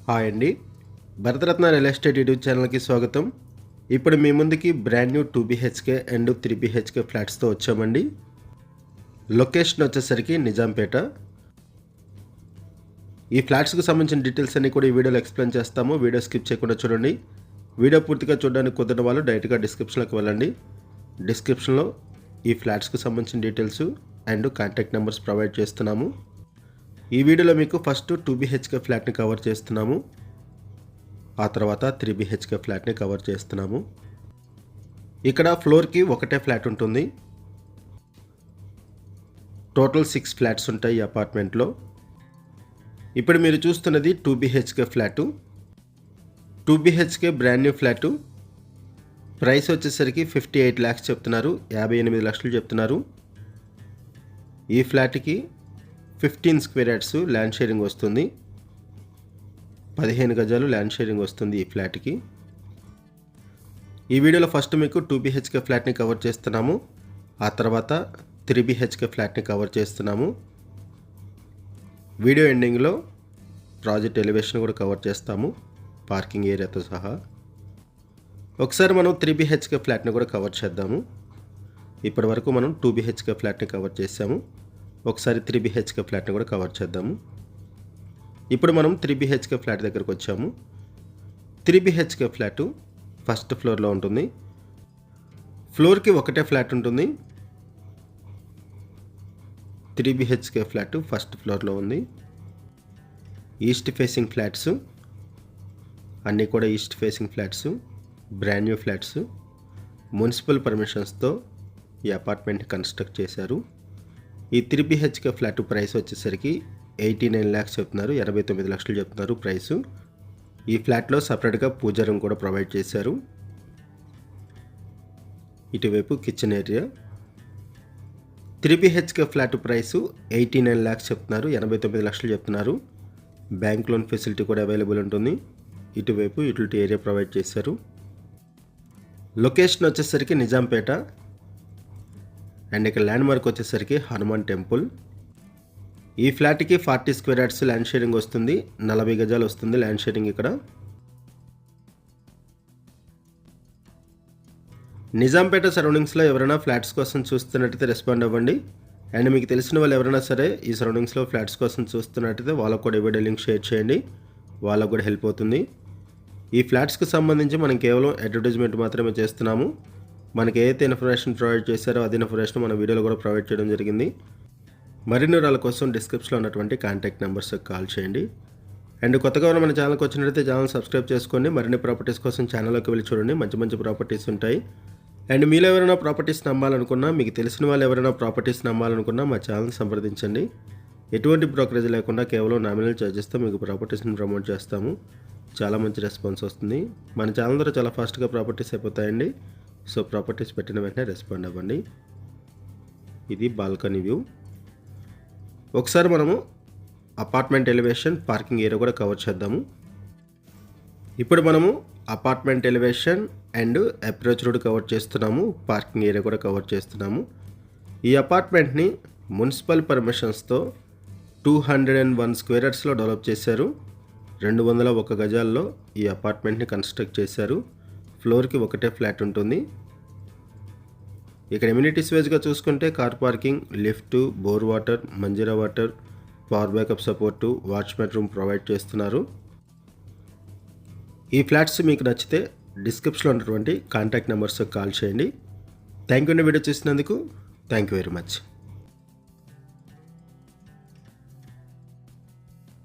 Hi అండి. Bharat Ratna real estate YouTube ఛానల్‌కి స్వాగతం. ఇప్పుడు మీ ముందుకి brand new 2 BHK and 3 BHK ఫ్లాట్స్‌తో వచ్చామండి. లొకేషన్ వచ్చేసరికి నిజాంపేట. ఈ ఫ్లాట్స్‌కి సంబంధించిన డీటెయిల్స్ అన్నీ కూడా ఈ వీడియోలో ఎక్స్‌ప్లెయిన్ చేస్తాము. వీడియో స్కిప్ చేయకుండా చూడండి. వీడియో పూర్తిగా చూడడానికి కుదరని వాళ్ళు డైరెక్ట్‌గా డిస్క్రిప్షన్‌లోకి వెళ్ళండి. డిస్క్రిప్షన్‌లో ఈ ఫ్లాట్స్‌కి సంబంధించిన details and contact numbers provide చేస్తున్నాము. ఈ వీడియోలో మీకు ఫస్ట్ 2 బీహెచ్‌కే ఫ్లాట్‌ని కవర్ చేస్తున్నాము. ఆ తర్వాత 3 బీహెచ్‌కే ఫ్లాట్‌ని కవర్ చేస్తున్నాము. ఇక్కడ ఫ్లోర్‌కి ఒకటే ఫ్లాట్ ఉంటుంది. టోటల్ 6 ఫ్లాట్స్ ఉంటాయి ఈ అపార్ట్మెంట్లో. ఇప్పుడు మీరు చూస్తున్నది 2 BHK flat. 2 BHK brand new flat. Price వచ్చేసరికి 58 lakhs చెప్తున్నారు. 58 లక్షలు చెప్తున్నారు. ఈ ఫ్లాట్‌కి 15 స్క్వేర్ యార్డ్స్ ల్యాండ్ షేరింగ్ వస్తుంది. 15 గజాలు ల్యాండ్ షేరింగ్ వస్తుంది ఈ ఫ్లాట్‌కి. ఈ వీడియోలో ఫస్ట్ మీకు 2 బీహెచ్‌కే ఫ్లాట్‌ని కవర్ చేస్తున్నాము. ఆ తర్వాత 3 బీహెచ్‌కే ఫ్లాట్‌ని కవర్ చేస్తున్నాము. వీడియో ఎండింగ్లో ప్రాజెక్ట్ ఎలివేషన్ కూడా కవర్ చేస్తాము, పార్కింగ్ ఏరియాతో సహా. ఒకసారి మనం 3 బీహెచ్‌కే ఫ్లాట్‌ని కూడా కవర్ చేద్దాము. ఇప్పటి వరకు మనం 2 బీహెచ్‌కే ఫ్లాట్‌ని కవర్ చేసాము. ఒకసారి 3 బీహెచ్‌కే ఫ్లాట్‌ని కూడా కవర్ చేద్దాము. ఇప్పుడు మనం 3 బీహెచ్‌కే ఫ్లాట్ దగ్గరకు వచ్చాము. 3 బీహెచ్‌కే ఫ్లాటు ఫస్ట్ ఫ్లోర్లో ఉంటుంది. ఫ్లోర్‌కి ఒకటే ఫ్లాట్ ఉంటుంది. 3 బీహెచ్‌కే ఫ్లాట్ ఫస్ట్ ఫ్లోర్లో ఉంది. ఈస్ట్ ఫేసింగ్ ఫ్లాట్స్ అన్నీ కూడా east facing flats, brand new flats. Municipal పర్మిషన్స్తో ఈ అపార్ట్మెంట్ కన్స్ట్రక్ట్ చేశారు. ఈ 3 బీహెచ్‌కే ఫ్లాట్ ప్రైస్ వచ్చేసరికి 89 lakhs చెప్తున్నారు. 89 లక్షలు చెప్తున్నారు ప్రైసు. ఈ ఫ్లాట్లో సపరేట్గా పూజా రూమ్ కూడా ప్రొవైడ్ చేశారు. ఇటువైపు kitchen area. 3 BHK flat price 89 lakhs చెప్తున్నారు. 89 లక్షలు చెప్తున్నారు. బ్యాంక్ లోన్ ఫెసిలిటీ కూడా అవైలబుల్ ఉంటుంది. ఇటువైపు యూటిలిటీ ఏరియా ప్రొవైడ్ చేశారు. లొకేషన్ వచ్చేసరికి నిజాంపేట. అండ్ ఇక్కడ ల్యాండ్ మార్క్ వచ్చేసరికి హనుమాన్ టెంపుల్. ఈ ఫ్లాట్కి 40 స్క్వేర్ యార్డ్స్ ల్యాండ్ షేరింగ్ వస్తుంది. 40 గజాలు వస్తుంది ల్యాండ్ షేరింగ్ ఇక్కడ. నిజాంపేట సరౌండింగ్స్లో ఎవరైనా ఫ్లాట్స్ కోసం చూస్తున్నట్టయితే రెస్పాండ్ అవ్వండి. అండ్ మీకు తెలిసిన వాళ్ళు ఎవరైనా సరే ఈ సరౌండింగ్స్లో ఫ్లాట్స్ కోసం చూస్తున్నట్టయితే వాళ్ళకు కూడా వీడియో లింక్ షేర్ చేయండి. వాళ్ళకు కూడా హెల్ప్ అవుతుంది. ఈ ఫ్లాట్స్కి సంబంధించి మనం కేవలం అడ్వర్టైజ్మెంట్ మాత్రమే చేస్తున్నాము. మనకి ఏదైతే ఇన్ఫర్మేషన్ ప్రొవైడ్ చేశారో అదే ఇన్ఫర్మేషన్ మన వీడియోలో కూడా ప్రొవైడ్ చేయడం జరిగింది. మరిన్ని వివరాల కోసం డిస్క్రిప్షన్లో ఉన్నటువంటి కాంటాక్ట్ నెంబర్స్కి కాల్ చేయండి. అండ్ కొత్తగా మన ఛానల్కి వచ్చినట్లయితే ఛానల్ సబ్స్క్రైబ్ చేసుకోండి. మరిన్ని ప్రాపర్టీస్ కోసం ఛానల్లోకి వెళ్ళి చూడండి. మంచి మంచి ప్రాపర్టీస్ ఉంటాయి. అండ్ మీలో ఎవరైనా ప్రాపర్టీస్ నమ్మాలనుకున్నా, మీకు తెలిసిన వాళ్ళు ఎవరైనా ప్రాపర్టీస్ నమ్మాలనుకున్నా మా ఛానల్ సంప్రదించండి. ఎటువంటి బ్రోకరేజ్ లేకుండా కేవలం నామినల్ ఛార్జెస్తో మీకు ప్రాపర్టీస్ని ప్రమోట్ చేస్తాము. చాలా మంచి రెస్పాన్స్ వస్తుంది. మన ఛానల్ ద్వారా చాలా ఫాస్ట్గా ప్రాపర్టీస్ అయిపోతాయండి. సో ప్రాపర్టీస్ పెట్టిన వెంటనే రెస్పాండ్ అవ్వండి. ఇది బాల్కనీ వ్యూ. ఒకసారి మనము అపార్ట్మెంట్ ఎలివేషన్, పార్కింగ్ ఏరియా కూడా కవర్ చేద్దాము. ఇప్పుడు మనము apartment elevation and approach road cover చేస్తున్నాము, పార్కింగ్ ఏరియా కూడా కవర్ చేస్తున్నాము. ఈ అపార్ట్మెంట్ని మున్సిపల్ పర్మిషన్స్తో 201 స్క్వేర్ యార్డ్స్లో డెవలప్ చేశారు. 201 గజాల్లో ఈ అపార్ట్మెంట్ని కన్స్ట్రక్ట్ చేశారు. ఫ్లోర్కి ఒకటే ఫ్లాట్ ఉంటుంది. ఇక్కడ ఎమ్యూనిటీస్ వైజ్గా చూసుకుంటే car parking, lift, bore water, Manjira water, power backup support, watchman room provide చేస్తున్నారు. ఈ ఫ్లాట్స్ మీకు నచ్చితే డిస్క్రిప్షన్లో ఉన్నటువంటి కాంటాక్ట్ నెంబర్స్కి కాల్ చేయండి. థ్యాంక్ యూ అండి వీడియో చూసినందుకు. Thank you very much.